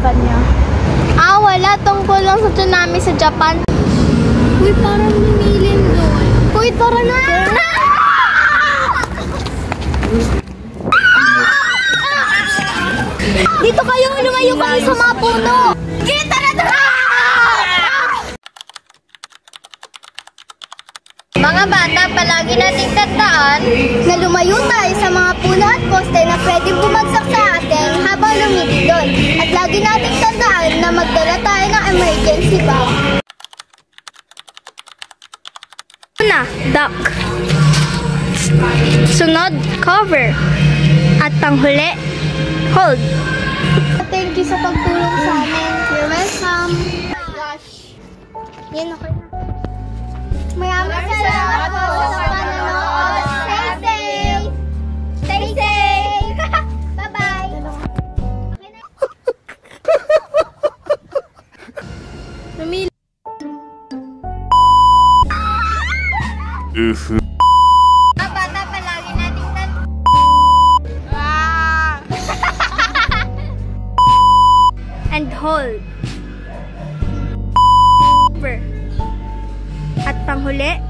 kanya? Wala. Tungkol lang sa tsunami sa Japan. Uy, parang lumilin doon. Uy, tara na! Dito kayo! Lumayo kayo sa mga puno! Kita na tara! Mga bata, palagi nating tandaan na lumayo tayo sa mga puno at poste na pwedeng bumagsak sa atin habang lumilidon. At lagi nating tandaan na magdala tayo ng emergency bag. Una, duck. Sunod, cover. At panghuli, hold. Thank you sa pagtulong sa amin. You're welcome. Oh my gosh. Yan, okay na. Maraming salamat po sa panonood. Stay safe! Stay safe! Bye-bye! Lumili. Mga bata, palagi nating and hold. At panghuli,